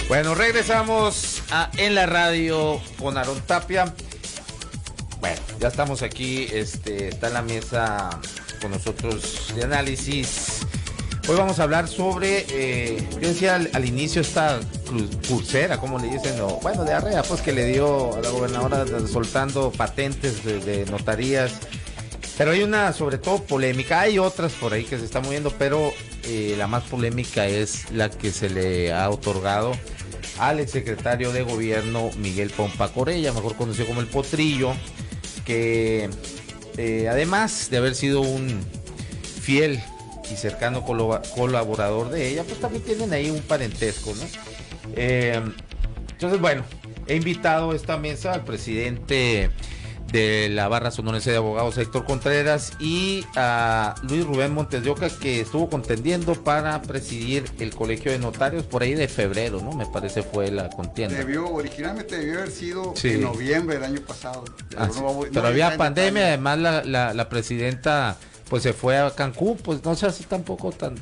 Bueno, regresamos En la Radio con Aarón Tapia. Bueno, ya estamos aquí, está en la mesa con nosotros de análisis. Hoy vamos a hablar sobre, yo decía al inicio, esta pulsera, ¿cómo le dicen? O, bueno, diarrea, pues que le dio a la gobernadora soltando patentes de notarías. Pero hay una, sobre todo, polémica. Hay otras por ahí que se están moviendo, pero la más polémica es la que se le ha otorgado al exsecretario de Gobierno Miguel Pompa Corella, mejor conocido como el Potrillo, que además de haber sido un fiel y cercano colaborador de ella, pues también tienen ahí un parentesco, ¿no? Entonces, bueno, he invitado a esta mesa al presidente de la Barra Sonorense de Abogados, Héctor Contreras, y a Luis Rubén Montes de Oca, que estuvo contendiendo para presidir el Colegio de Notarios por ahí de febrero, ¿no? Me parece fue la contienda. Originalmente debió haber sido en noviembre del año pasado. Pero había pandemia, además la presidenta pues se fue a Cancún, pues no se hace tampoco tan,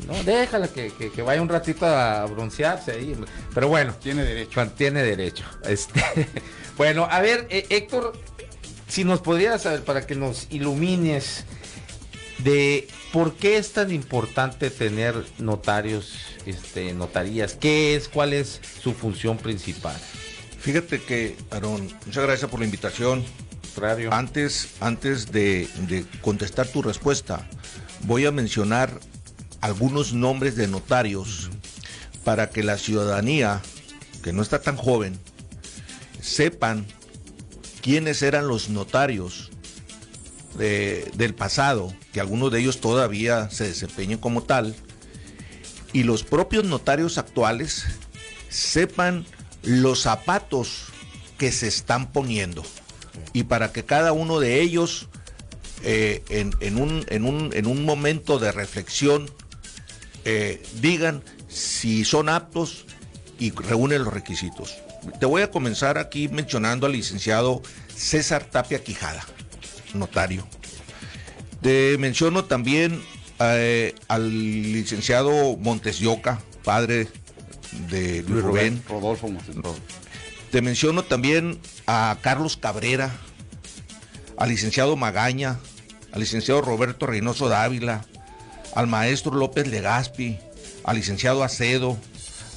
no, déjala que vaya un ratito a broncearse ahí, pero bueno. Tiene derecho. Bueno, a ver, Héctor, si nos podrías saber, para que nos ilumines de por qué es tan importante tener notarios, notarías, cuál es su función principal. Fíjate que, Aarón, muchas gracias por la invitación. Antes de contestar tu respuesta, voy a mencionar algunos nombres de notarios para que la ciudadanía, que no está tan joven, sepan quiénes eran los notarios del pasado, que algunos de ellos todavía se desempeñan como tal, y los propios notarios actuales sepan los zapatos que se están poniendo, y para que cada uno de ellos en un momento de reflexión digan si son aptos y reúnen los requisitos. Te voy a comenzar aquí mencionando al licenciado César Tapia Quijada, notario. Te menciono también al licenciado Montes de Oca, padre de Luis Rubén. Rodolfo Montes. Te menciono también a Carlos Cabrera, al licenciado Magaña, al licenciado Roberto Reynoso Dávila, al maestro López Legazpi, al licenciado Acedo,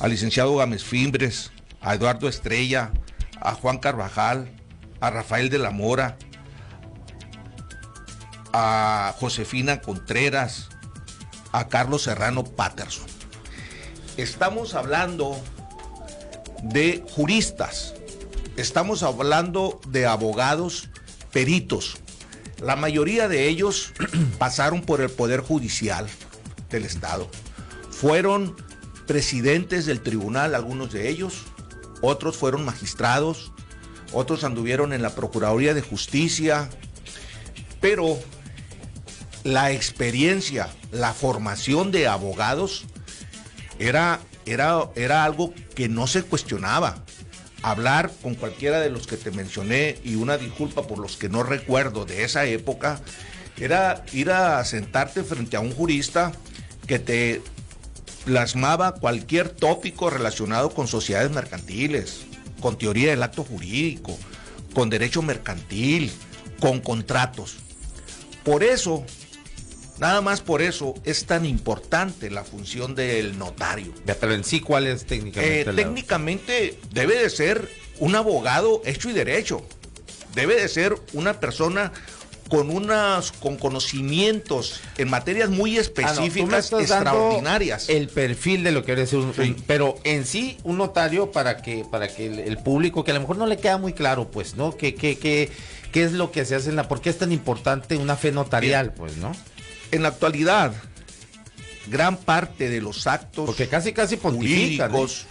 al licenciado Gámez Fimbres, a Eduardo Estrella, a Juan Carvajal, a Rafael de la Mora, a Josefina Contreras, a Carlos Serrano Patterson. Estamos hablando de juristas, estamos hablando de abogados, peritos. La mayoría de ellos pasaron por el Poder Judicial del Estado. Fueron presidentes del tribunal, algunos de ellos, otros fueron magistrados, otros anduvieron en la Procuraduría de Justicia, pero la experiencia, la formación de abogados era algo que no se cuestionaba. Hablar con cualquiera de los que te mencioné, y una disculpa por los que no recuerdo de esa época, era ir a sentarte frente a un jurista que te plasmaba cualquier tópico relacionado con sociedades mercantiles, con teoría del acto jurídico, con derecho mercantil, con contratos. Por eso, nada más por eso, es tan importante la función del notario. Pero en sí, ¿cuál es técnicamente? Técnicamente debe de ser un abogado hecho y derecho. Debe de ser una persona con conocimientos en materias muy específicas, extraordinarias. El perfil de lo que debe ser pero en sí un notario para que el público, que a lo mejor no le queda muy claro, pues, ¿no? ¿Qué es lo que se hace por qué es tan importante una fe notarial? Bien. Pues, ¿no? En la actualidad, gran parte de los actos, porque casi pontifican, jurídicos,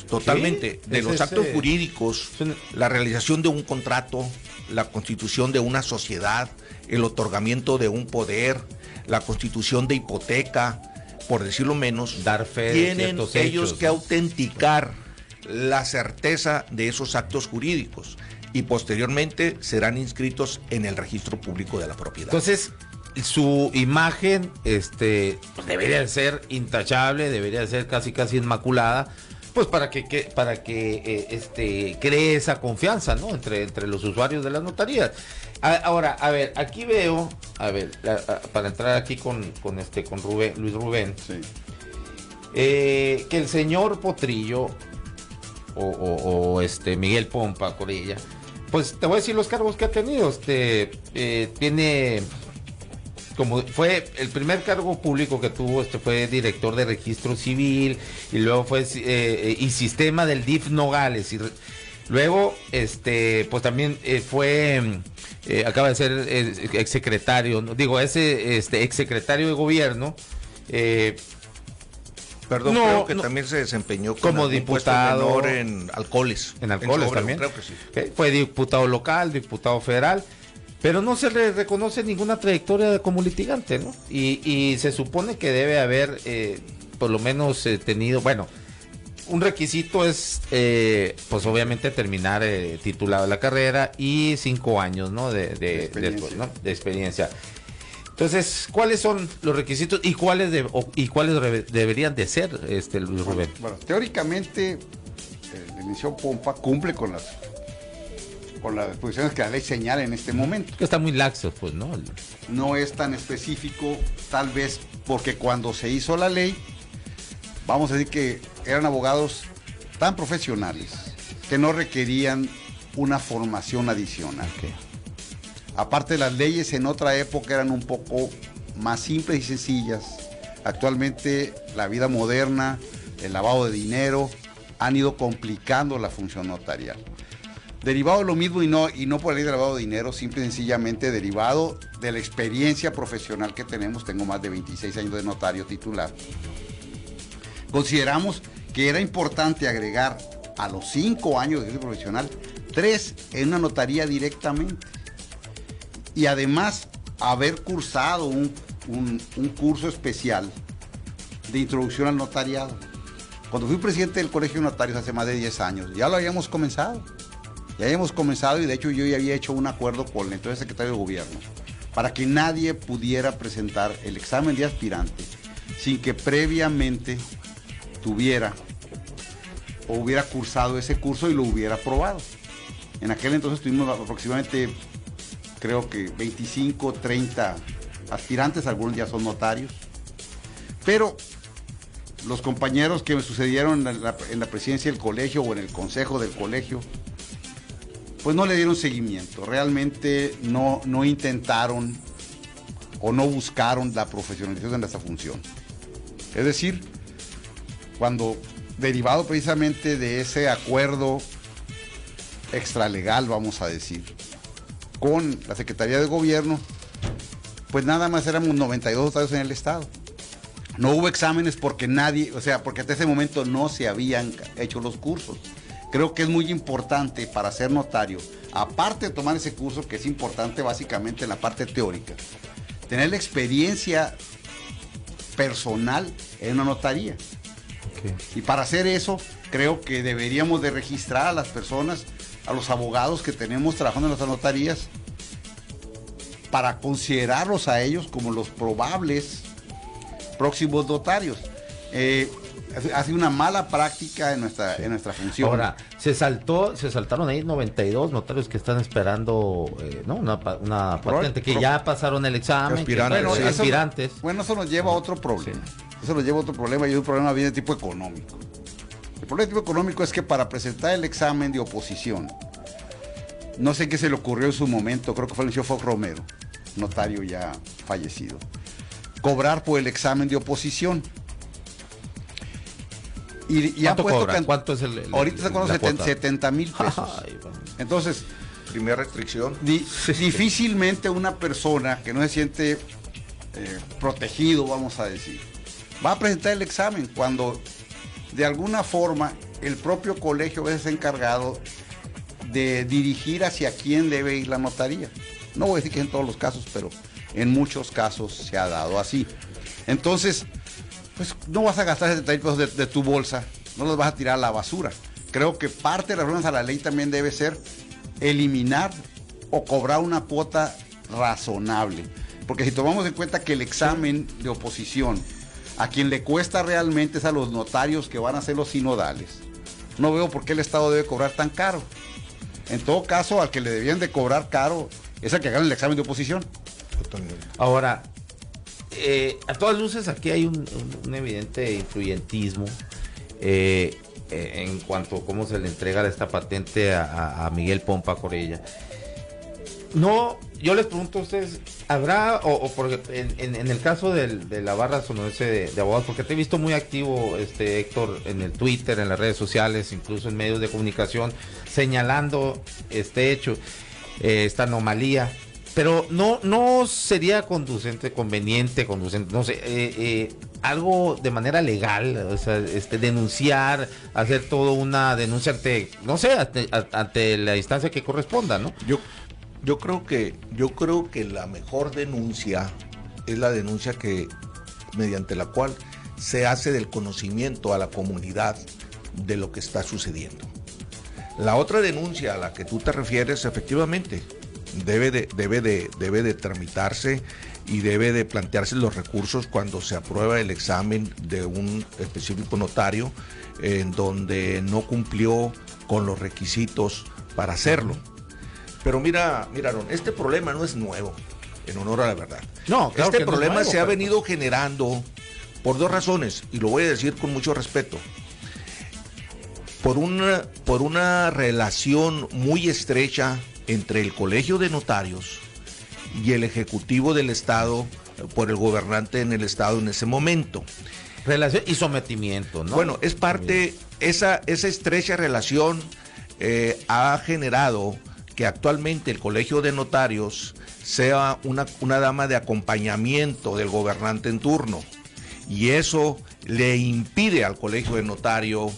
totalmente, ¿sí? De los actos jurídicos, la realización de un contrato, la constitución de una sociedad, el otorgamiento de un poder, la constitución de hipoteca, por decirlo menos, dar fe, tienen ellos que autenticar la certeza de esos actos jurídicos y posteriormente serán inscritos en el registro público de la propiedad. Entonces, su imagen debería ser intachable, debería ser casi inmaculada, Pues para que cree esa confianza, ¿no? Entre los usuarios de las notarías. Ahora, a ver, aquí veo, para entrar aquí con Luis Rubén, sí. Que el señor Potrillo o Miguel Pompa Corella, pues te voy a decir los cargos que ha tenido. Tiene, como fue el primer cargo público que tuvo, fue director de registro civil, y luego fue y sistema del DIF Nogales, y luego pues también fue acaba de ser exsecretario, exsecretario de gobierno. Creo que también se desempeñó como diputado menor en alcoholes. En alcoholes también. Creo que sí. Fue diputado local, diputado federal, pero no se le reconoce ninguna trayectoria como litigante, ¿no? Y se supone que debe haber, por lo menos, tenido, bueno, un requisito es, pues obviamente terminar titulado la carrera y 5 años, ¿no? De experiencia. Entonces, ¿cuáles son los requisitos y cuáles deberían de ser, Luis Rubén? Bueno, teóricamente, el inicio Pompa cumple con las disposiciones que la ley señala en este momento. Que está muy laxo, pues, ¿no? No es tan específico, tal vez porque cuando se hizo la ley, vamos a decir que eran abogados tan profesionales que no requerían una formación adicional. Okay. Aparte, las leyes en otra época eran un poco más simples y sencillas. Actualmente la vida moderna, el lavado de dinero, han ido complicando la función notarial. Derivado de lo mismo y no por la ley de lavado de dinero, simple y sencillamente derivado de la experiencia profesional que tenemos. Tengo más de 26 años de notario titular. Consideramos que era importante agregar a los 5 años de ejercicio profesional 3 en una notaría directamente. Y además haber cursado un curso especial de introducción al notariado. Cuando fui presidente del Colegio de Notarios hace más de 10 años, ya lo habíamos comenzado. Ya habíamos comenzado, y de hecho yo ya había hecho un acuerdo con el entonces secretario de Gobierno para que nadie pudiera presentar el examen de aspirante sin que previamente tuviera o hubiera cursado ese curso y lo hubiera aprobado. En aquel entonces tuvimos aproximadamente, creo que 25, 30 aspirantes, algunos ya son notarios, pero los compañeros que me sucedieron en la presidencia del colegio o en el consejo del colegio, pues no le dieron seguimiento, realmente no intentaron o no buscaron la profesionalización de esta función. Es decir, cuando derivado precisamente de ese acuerdo extralegal, vamos a decir, con la Secretaría de Gobierno, pues nada más éramos 92 notarios en el estado. No hubo exámenes porque porque hasta ese momento no se habían hecho los cursos. Creo que es muy importante para ser notario, aparte de tomar ese curso, que es importante básicamente en la parte teórica, tener la experiencia personal en una notaría. Okay. Y para hacer eso, creo que deberíamos de registrar a las personas, a los abogados que tenemos trabajando en nuestras notarías, para considerarlos a ellos como los probables próximos notarios. Hace una mala práctica en nuestra función. Ahora, se saltaron ahí 92 notarios que están esperando una patente, que ya pasaron el examen, aspirantes. Eso nos lleva a otro problema. Sí. Eso nos lleva a otro problema, y es un problema bien de tipo económico. El problema de tipo económico es que para presentar el examen de oposición, no sé qué se le ocurrió en su momento, creo que fue el señor Fox Romero, notario ya fallecido, cobrar por el examen de oposición. Y ¿Cuánto cobran? ¿Cuánto es ahorita se conoce 70,000 pesos. Ay, bueno. Entonces, primera restricción. Difícilmente una persona que no se siente protegido, vamos a decir, va a presentar el examen cuando de alguna forma el propio colegio es encargado de dirigir hacia quién debe ir la notaría. No voy a decir que en todos los casos, pero en muchos casos se ha dado así. Entonces, pues no vas a gastar 70,000 pesos de tu bolsa, no los vas a tirar a la basura. Creo que parte de las reformas a la ley también debe ser eliminar o cobrar una cuota razonable. Porque si tomamos en cuenta que el examen de oposición, a quien le cuesta realmente es a los notarios que van a ser los sinodales. no veo por qué el Estado debe cobrar tan caro. En todo caso, al que le debían de cobrar caro es al que gana el examen de oposición. Ahora, a todas luces aquí hay un evidente influyentismo en cuanto a cómo se le entrega esta patente a Miguel Pompa Corella. No, yo les pregunto a ustedes, ¿habrá, porque en el caso de la barra sonorense de abogados, porque te he visto muy activo, Héctor, en el Twitter, en las redes sociales, incluso en medios de comunicación, señalando este hecho, esta anomalía, pero no sería conveniente, no sé, algo de manera legal, o sea, denunciar, hacer toda una denuncia ante la instancia que corresponda, ¿no? Yo creo que la mejor denuncia es la denuncia mediante la cual se hace del conocimiento a la comunidad de lo que está sucediendo. La otra denuncia a la que tú te refieres, efectivamente, debe de tramitarse y debe de plantearse los recursos cuando se aprueba el examen de un específico notario en donde no cumplió con los requisitos para hacerlo. Pero mira, Aaron, este problema no es nuevo, en honor a la verdad. No, claro este que problema no es nuevo, se ha venido generando por dos razones, y lo voy a decir con mucho respeto. Por una relación muy estrecha entre el Colegio de Notarios y el Ejecutivo del Estado, por el gobernante en el Estado en ese momento. Relación y sometimiento, ¿no? Bueno, es parte, esa estrecha relación ha generado que actualmente el Colegio de Notarios sea una dama de acompañamiento del gobernante en turno, y eso le impide al Colegio de Notarios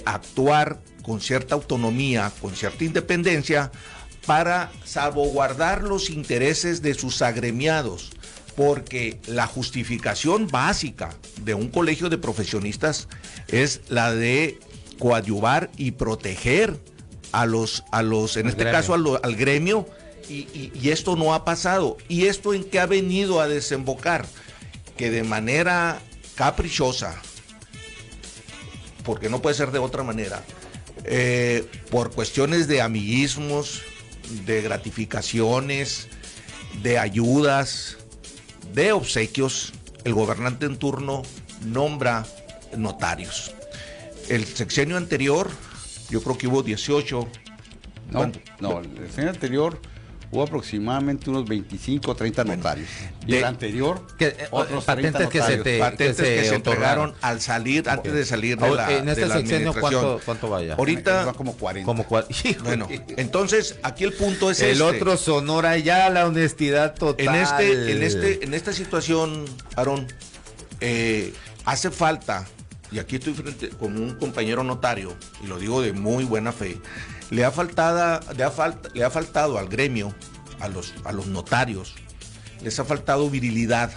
actuar con cierta autonomía, con cierta independencia, para salvaguardar los intereses de sus agremiados, porque la justificación básica de un colegio de profesionistas es la de coadyuvar y proteger en este caso al gremio, y esto no ha pasado. ¿Y esto en qué ha venido a desembocar? Que de manera caprichosa, porque no puede ser de otra manera, por cuestiones de amiguismos, de gratificaciones, de ayudas, de obsequios, el gobernante en turno nombra notarios. El sexenio anterior, yo creo que hubo 18. No, el sexenio anterior hubo aproximadamente unos 25 o 30 notarios. Y el anterior, otros patentes que se entregaron al salir, antes de salir de la en este sexenio, ¿cuánto vaya? Ahorita como 40. Bueno, entonces aquí el punto es el otro Sonora, ya la honestidad total. En esta situación, Aarón, hace falta, y aquí estoy frente con un compañero notario, y lo digo de muy buena fe, le ha faltado al gremio, a los notarios, les ha faltado virilidad,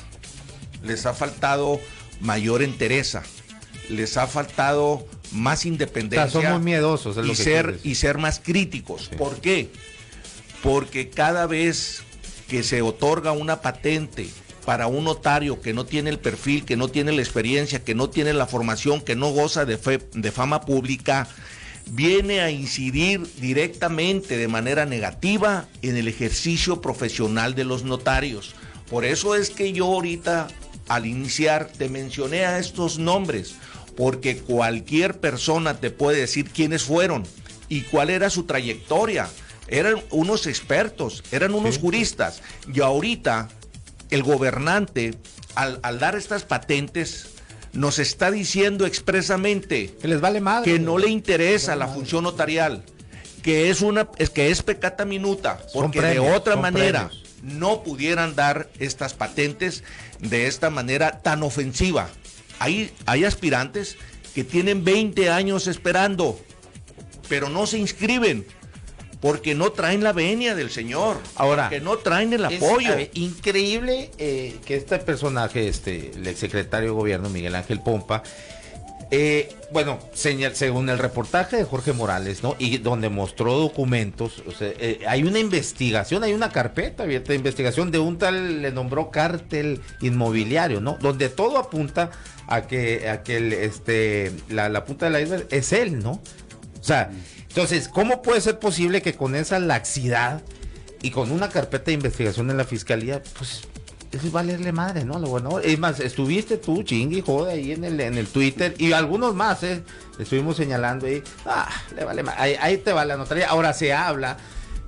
les ha faltado mayor entereza, les ha faltado más independencia. O sea, son muy miedosos, y ser más críticos. Sí. ¿Por qué? Porque cada vez que se otorga una patente para un notario que no tiene el perfil, que no tiene la experiencia, que no tiene la formación, que no goza de fama pública, viene a incidir directamente de manera negativa en el ejercicio profesional de los notarios. Por eso es que yo ahorita, al iniciar, te mencioné a estos nombres, porque cualquier persona te puede decir quiénes fueron y cuál era su trayectoria. Eran unos expertos, eran unos juristas, y ahorita el gobernante, al dar estas patentes, nos está diciendo expresamente que les vale madre, que no le interesa la función notarial, que es peccata minuta, porque de otra manera no pudieran dar estas patentes de esta manera tan ofensiva. Hay aspirantes que tienen 20 años esperando, pero no se inscriben porque no traen la venia del señor, ahora, que no traen el apoyo. Increíble que este personaje, el exsecretario de Gobierno, Miguel Ángel Pompa, según el reportaje de Jorge Morales, ¿no? Y donde mostró documentos, o sea, hay una investigación, hay una carpeta abierta de investigación de un tal, le nombró cártel inmobiliario, ¿no? Donde todo apunta a que la punta del iceberg es él, ¿no? O sea, entonces, ¿cómo puede ser posible que con esa laxidad y con una carpeta de investigación en la fiscalía, pues, eso es valerle madre, ¿no? Lo bueno, es más, estuviste tú, chingue y jode ahí en el Twitter y algunos más, estuvimos señalando ahí, le vale madre, ahí te va la notaría. Ahora se habla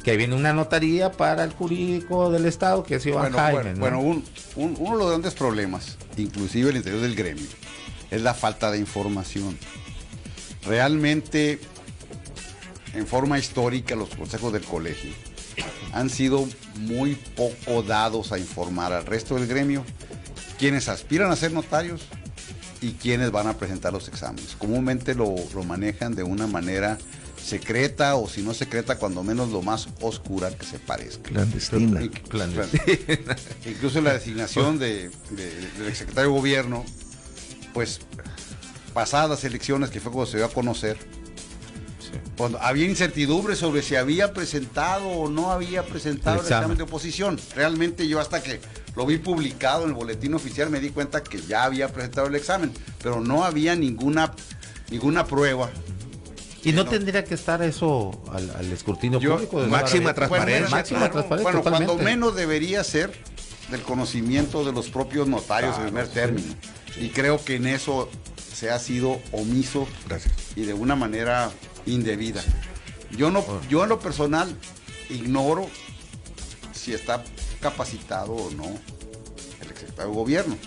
que viene una notaría para el jurídico del Estado, que es Iván Jaime, ¿no? Bueno, uno de los grandes problemas, inclusive el interior del gremio, es la falta de información. Realmente, en forma histórica, los consejos del colegio han sido muy poco dados a informar al resto del gremio, quienes aspiran a ser notarios y quienes van a presentar los exámenes. Comúnmente lo manejan de una manera secreta, o si no secreta, cuando menos lo más oscura que se parezca. Clandestina. Incluso la designación del exsecretario de gobierno, pues pasadas elecciones, que fue cuando se dio a conocer, cuando había incertidumbre sobre si había presentado o no había presentado el examen de oposición. Realmente yo, hasta que lo vi publicado en el boletín oficial, me di cuenta que ya había presentado el examen, pero no había ninguna prueba. ¿Y no tendría que estar eso al escrutinio público? Máxima transparencia. Bueno, cuando menos debería ser del conocimiento de los propios notarios en primer término. Y creo que en eso se ha sido omiso. Gracias. Y de una manera indebida. Yo en lo personal ignoro si está capacitado o no el exsecretario de gobierno.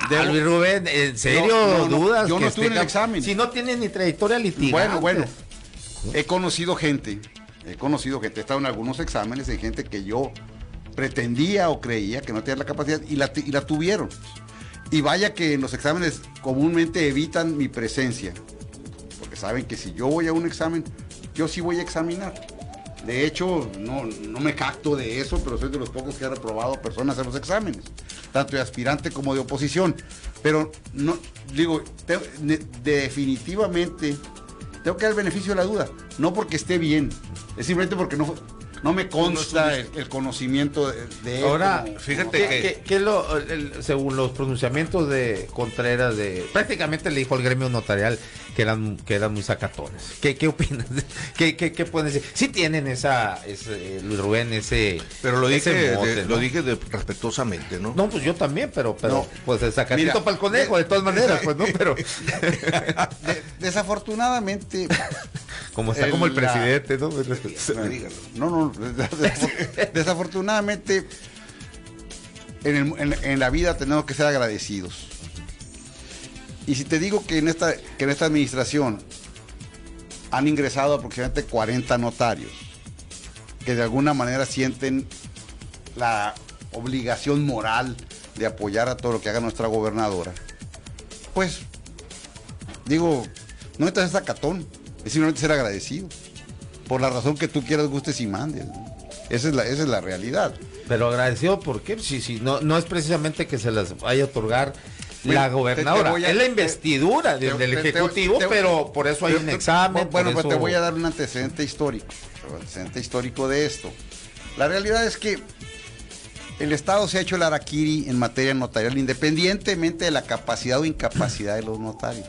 Luis Rubén, ¿en serio dudas? Yo no estuve en el examen. Si no tiene ni trayectoria litigante. Bueno, he conocido gente, he estado en algunos exámenes de gente que yo pretendía o creía que no tenía la capacidad y la tuvieron. Y vaya que en los exámenes comúnmente evitan mi presencia, porque saben que si yo voy a un examen, yo sí voy a examinar. De hecho, no me jacto de eso, pero soy de los pocos que ha reprobado personas en los exámenes, tanto de aspirante como de oposición. Pero no digo, definitivamente tengo que dar el beneficio de la duda, no porque esté bien, es simplemente porque no me consta el conocimiento de él. Ahora, fíjate que según los pronunciamientos de Contreras, prácticamente le dijo al gremio notarial que eran muy sacatones. ¿Qué opinas? ¿Qué pueden decir? Sí tienen Luis Rubén, pero lo dije respetuosamente, ¿no? No, pues yo también, pero no, pues el sacatito mira, para el conejo, de todas maneras, pues no, pero desafortunadamente, como está como el presidente, ¿no? Desafortunadamente en la vida tenemos que ser agradecidos. Y si te digo que en esta administración han ingresado aproximadamente 40 notarios que de alguna manera sienten la obligación moral de apoyar a todo lo que haga nuestra gobernadora, pues digo, no necesitas ser sacatón, es simplemente ser agradecido por la razón que tú quieras, gustes y mandes, ¿no? Esa es la realidad. Pero agradecido, ¿por qué? Si no es precisamente que se las vaya a otorgar la gobernadora, es la investidura del Ejecutivo, pero por eso hay un examen. Bueno, pues te voy a dar un antecedente histórico de esto. La realidad es que el Estado se ha hecho el harakiri en materia notarial, independientemente de la capacidad o incapacidad de los notarios.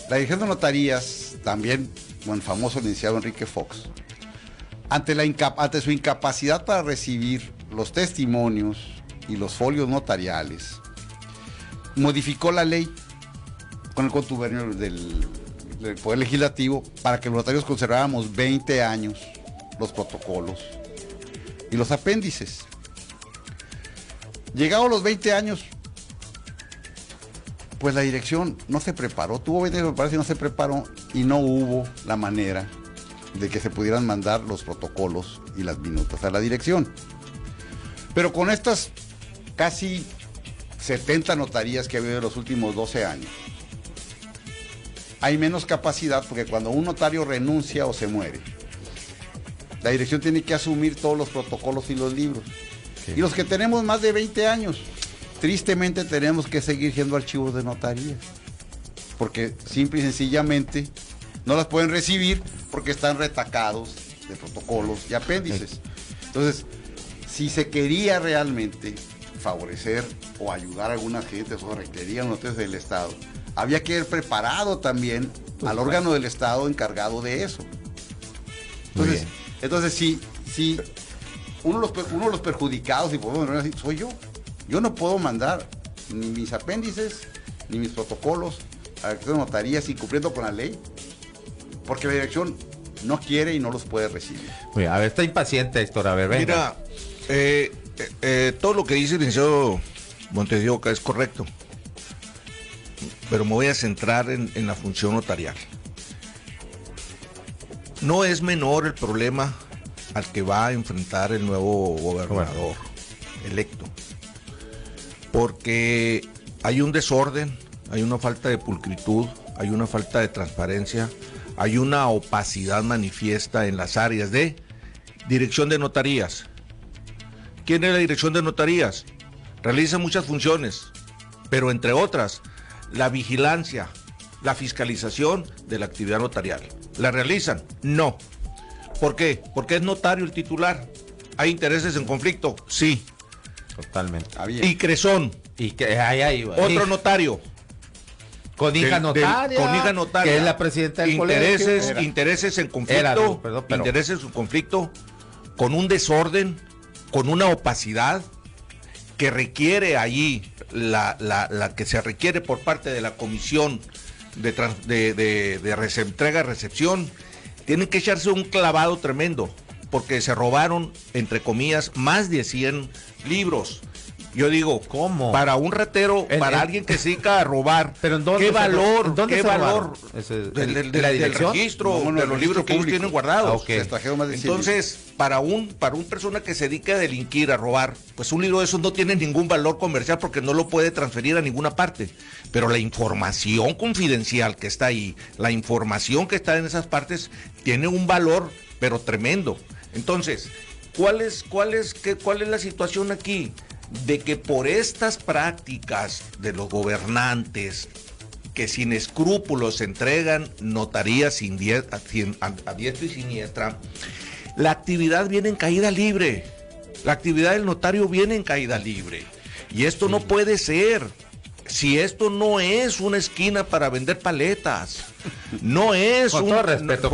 La Dirección de Notarías, también con el famoso licenciado Enrique Fox, ante su incapacidad para recibir los testimonios y los folios notariales, modificó la ley con el contubernio del Poder Legislativo para que los notarios conserváramos 20 años los protocolos y los apéndices. Llegados los 20 años, pues la dirección no se preparó, tuvo 20 años de preparación y no se preparó, y no hubo la manera de que se pudieran mandar los protocolos y las minutas a la dirección. Pero con estas casi 70 notarías que ha habido en los últimos 12 años, hay menos capacidad, porque cuando un notario renuncia o se muere, la dirección tiene que asumir todos los protocolos y los libros. Sí. Y los que tenemos más de 20 años, tristemente tenemos que seguir siendo archivos de notarías, porque simple y sencillamente no las pueden recibir porque están retacados de protocolos y apéndices. Entonces, si se quería realmente favorecer o ayudar a algunas gentes o requerían notarios del Estado, había que haber preparado también al órgano del Estado encargado de eso. Muy Entonces si uno de los perjudicados, y podemos decir, soy yo. Yo no puedo mandar ni mis apéndices, ni mis protocolos a la dirección de notarías incumpliendo con la ley, porque la dirección no quiere y no los puede recibir. Muy bien, a ver, está impaciente, Héctor, a ver, venga. Mira, todo lo que dice el licenciado Montes de Oca es correcto, pero me voy a centrar en la función notarial. No es menor el problema al que va a enfrentar el nuevo gobernador electo, porque hay un desorden, hay una falta de pulcritud, hay una falta de transparencia, hay una opacidad manifiesta en las áreas de dirección de notarías. ¿Quién es la dirección de notarías? Realiza muchas funciones, pero entre otras, la vigilancia, la fiscalización de la actividad notarial. ¿La realizan? No. ¿Por qué? Porque es notario el titular. ¿Hay intereses en conflicto? Sí. Totalmente. Y Cresón, Y que ahí otro notario. con hija notaria. Con hija notaria. Que es la presidenta del colegio. Intereses en conflicto. Intereses en conflicto. Con un desorden, con una opacidad que requiere allí la que se requiere por parte de la comisión de entrega-recepción. Tienen que echarse un clavado tremendo, porque se robaron, entre comillas, más de 100 libros. Yo digo, ¿cómo? Para un ratero, para alguien que se dedica a robar, ¿pero en dónde ¿qué valor? ¿Qué valor? ¿De la Del dirección? registro, No, de los libros que ellos tienen guardados. Okay. Se trajeron más de 100 Entonces, para un persona que se dedica a delinquir, a robar, pues un libro de esos no tiene ningún valor comercial porque no lo puede transferir a ninguna parte. Pero la información confidencial que está ahí, la información que está en esas partes, tiene un valor, pero tremendo. Entonces, ¿cuál es la situación aquí? De que por estas prácticas de los gobernantes que sin escrúpulos entregan notarías a diestra y siniestra, la actividad viene en caída libre. La actividad del notario viene en caída libre. Y esto no puede ser. Si esto no es una esquina para vender paletas, no es con todo respeto,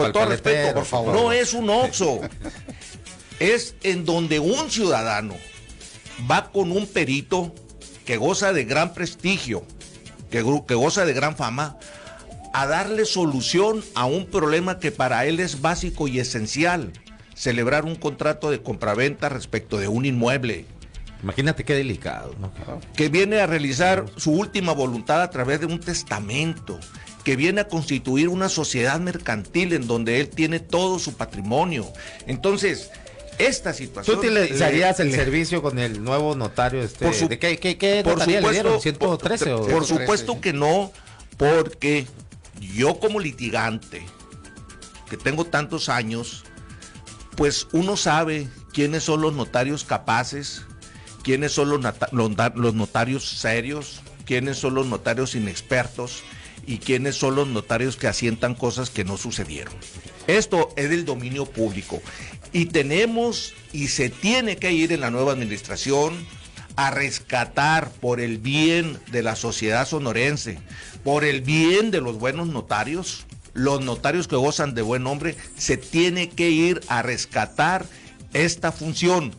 por favor, no es un Oxxo. Es en donde un ciudadano va con un perito que goza de gran prestigio, que goza de gran fama, a darle solución a un problema que para él es básico y esencial: celebrar un contrato de compraventa respecto de un inmueble. Imagínate qué delicado, ¿no? Que viene a realizar su última voluntad a través de un testamento, que viene a constituir una sociedad mercantil en donde él tiene todo su patrimonio. Entonces, esta situación... ¿Tú utilizarías el servicio con el nuevo notario? ¿Qué notaría le dieron? ¿113 por supuesto que no, porque yo como litigante, que tengo tantos años, pues uno sabe quiénes son los notarios capaces, quiénes son los notarios serios, quiénes son los notarios inexpertos y quiénes son los notarios que asientan cosas que no sucedieron. Esto es del dominio público y tenemos y se tiene que ir en la nueva administración a rescatar, por el bien de la sociedad sonorense, por el bien de los buenos notarios, los notarios que gozan de buen nombre, se tiene que ir a rescatar esta función,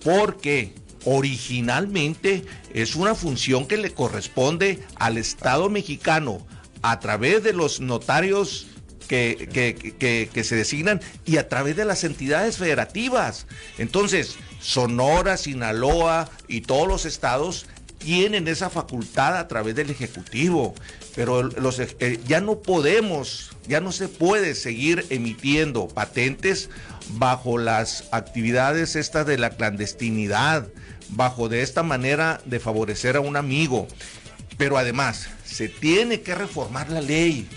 porque originalmente es una función que le corresponde al Estado mexicano a través de los notarios que se designan y a través de las entidades federativas. Entonces, Sonora, Sinaloa y todos los estados tienen esa facultad a través del Ejecutivo, pero ya no se puede seguir emitiendo patentes bajo las actividades estas de la clandestinidad, bajo de esta manera de favorecer a un amigo. Pero además, se tiene que reformar la ley.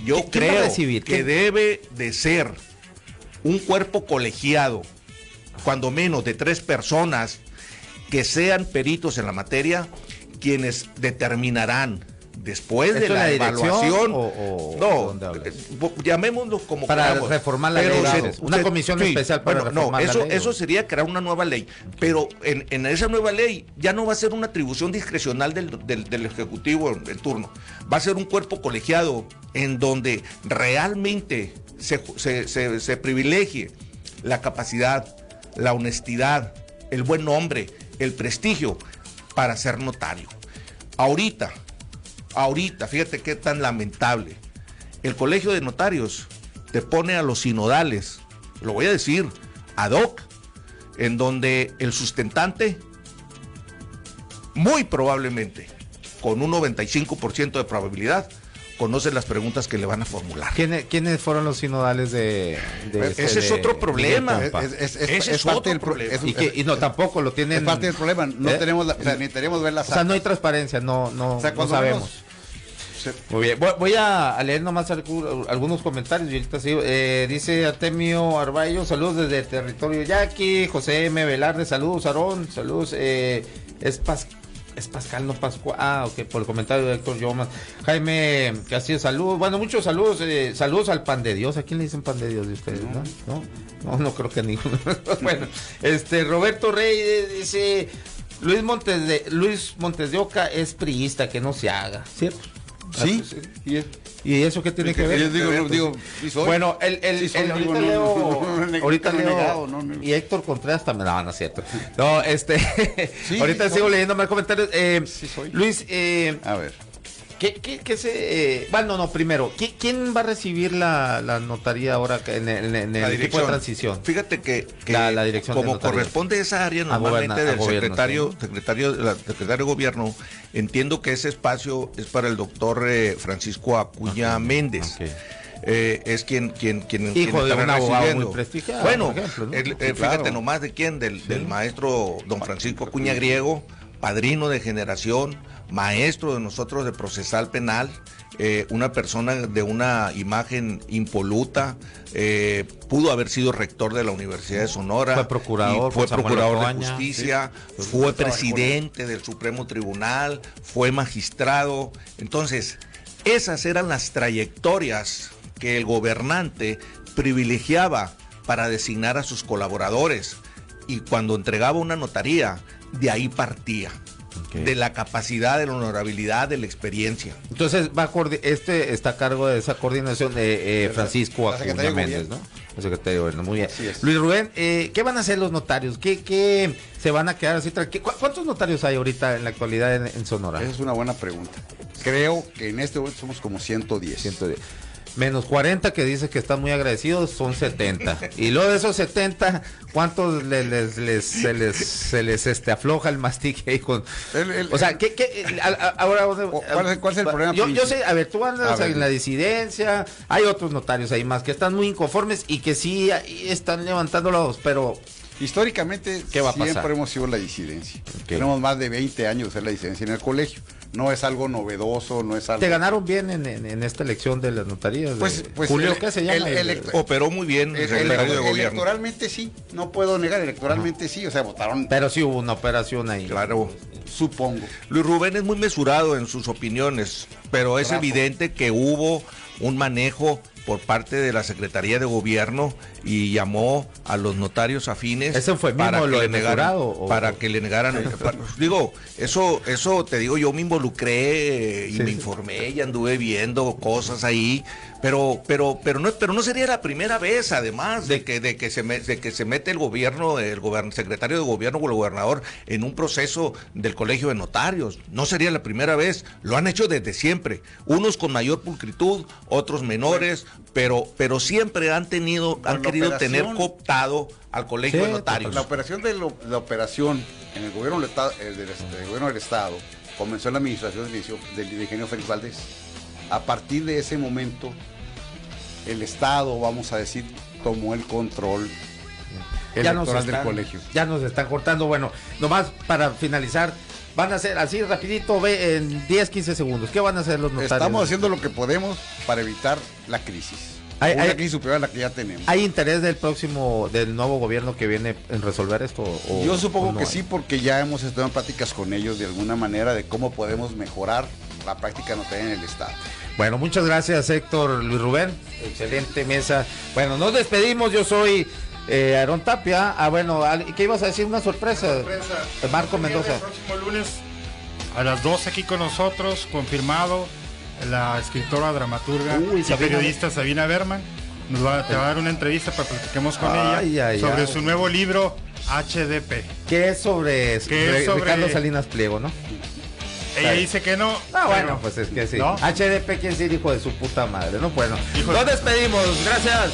Yo creo que debe de ser un cuerpo colegiado, cuando menos de 3 personas que sean peritos en la materia, quienes determinarán después de ¿Esto la en la dirección evaluación, o no, dónde hablas? Llamémoslo como Para queramos. reformar la Pero ley, una comisión especial para reformar la ley. Eso sería crear una nueva ley, pero en esa nueva ley ya no va a ser una atribución discrecional del Ejecutivo en turno, va a ser un cuerpo colegiado en donde realmente se privilegie la capacidad, la honestidad, el buen nombre, el prestigio para ser notario. Ahorita, fíjate qué tan lamentable. El Colegio de Notarios te pone a los sinodales, lo voy a decir, ad hoc, en donde el sustentante, muy probablemente, con un 95% de probabilidad, conoce las preguntas que le van a formular. ¿Quiénes fueron los sinodales de ese es otro problema. Ese es parte del problema. Y no, tampoco lo tienen. Es parte del problema. No tenemos ni tenemos ver las actas. O sea, no hay transparencia, no sabemos. Muy bien, voy a leer nomás algunos comentarios y ahorita sí, dice Artemio Arballo, saludos desde el territorio Yaqui. José M. Velarde, saludos. Aarón, saludos. Es Pascal, no Pascual. Ok, por el comentario de Héctor Yomas. Jaime Castillo, saludos. Bueno, muchos saludos. Saludos al Pan de Dios. ¿A quién le dicen Pan de Dios de ustedes? No creo que ninguno. Bueno, Roberto Rey dice: Luis Montes de Oca es priista, que no se haga. ¿Cierto? Sí. ¿Y eso qué tiene que ver? Yo digo, sí soy. Bueno, ahorita leo, no. Y Héctor Contreras también, no es cierto. No, sí, ahorita sigo leyendo más comentarios. Sí soy. Luis, a ver. Primero, ¿quién va a recibir la notaría ahora en el equipo de transición? Fíjate que la dirección como corresponde esa área normalmente del secretario de gobierno, entiendo que ese espacio es para el doctor Francisco Acuña Méndez. Okay. Es quien hijo de un abogado muy prestigiado. Bueno, por ejemplo, ¿no? Fíjate claro. nomás de quién, del maestro don Francisco Acuña Griego, padrino de generación, maestro de nosotros de procesal penal, una persona de una imagen impoluta, pudo haber sido rector de la Universidad de Sonora, fue procurador de justicia, sí, fue presidente del Supremo Tribunal, fue magistrado. Entonces, esas eran las trayectorias que el gobernante privilegiaba para designar a sus colaboradores, y cuando entregaba una notaría, de ahí partía. Okay. De la capacidad, de la honorabilidad, de la experiencia. Entonces está a cargo de esa coordinación de Francisco Acuña Méndez, ¿no? El secretario de Gobierno, muy bien. Luis Rubén, ¿qué van a hacer los notarios? ¿Qué se van a quedar así? ¿Cuántos notarios hay ahorita en la actualidad en Sonora? Esa es una buena pregunta. Creo que en este momento somos como 110. Menos 40 que dice que están muy agradecidos, son 70. Y luego de esos 70, ¿cuántos se les afloja el mastique ahí con? O sea, ahora ¿cuál es el problema? Yo sé, a ver, tú andas en la disidencia, hay otros notarios ahí más que están muy inconformes y que sí están levantando la voz, pero históricamente ¿qué va a pasar? Siempre hemos sido la disidencia. Okay. Tenemos más de 20 años de ser la disidencia en el colegio. No es algo novedoso, no es algo... ¿Te ganaron bien en esta elección de las notarías? Pues Julio, ¿qué se llama? Operó muy bien el secretario de gobierno. Electoralmente sí, no puedo negar, electoralmente sí, o sea, votaron... Pero sí hubo una operación ahí. Claro. Supongo. Luis Rubén es muy mesurado en sus opiniones, pero es evidente que hubo un manejo por parte de la Secretaría de Gobierno y llamó a los notarios afines. ¿Eso fue para mismo que lo le negaran, para o... que le negaran. Digo, eso te digo, yo me involucré y me informé y anduve viendo cosas ahí, pero no sería la primera vez, además de que se mete el secretario de Gobierno o el gobernador en un proceso del Colegio de Notarios. No sería la primera vez, lo han hecho desde siempre, unos con mayor pulcritud, otros menores, pero siempre han querido tener cooptado al Colegio de Notarios. La operación en el gobierno del Estado comenzó en la administración del ingeniero Félix Valdés. A partir de ese momento, el Estado, vamos a decir, tomó el control electoral del colegio. Ya nos están cortando. Bueno, nomás para finalizar, van a hacer así rapidito, en 10-15 segundos. ¿Qué van a hacer los notarios? Estamos haciendo lo que podemos para evitar la crisis. Una crisis superior a la que ya tenemos. ¿Hay interés del nuevo gobierno que viene en resolver esto? Yo supongo que sí, porque ya hemos estado en pláticas con ellos de alguna manera de cómo podemos mejorar la práctica notaria en el Estado. Bueno, muchas gracias, Héctor Luis Rubén. Excelente mesa. Bueno, nos despedimos. Yo soy Aarón Tapia. Bueno, ¿qué ibas a decir? Una sorpresa. Marco Mendoza. El próximo lunes a las 12 aquí con nosotros, confirmado, la escritora, dramaturga y periodista Sabina Berman. Te va a dar una entrevista para que platiquemos con ella sobre su nuevo libro HDP. ¿Qué es sobre Ricardo Salinas Pliego, no? Ella dice que no. Ah, bueno, pues es que sí. ¿No? HDP quiere decir hijo de su puta madre, ¿no? Bueno, nos despedimos. Gracias.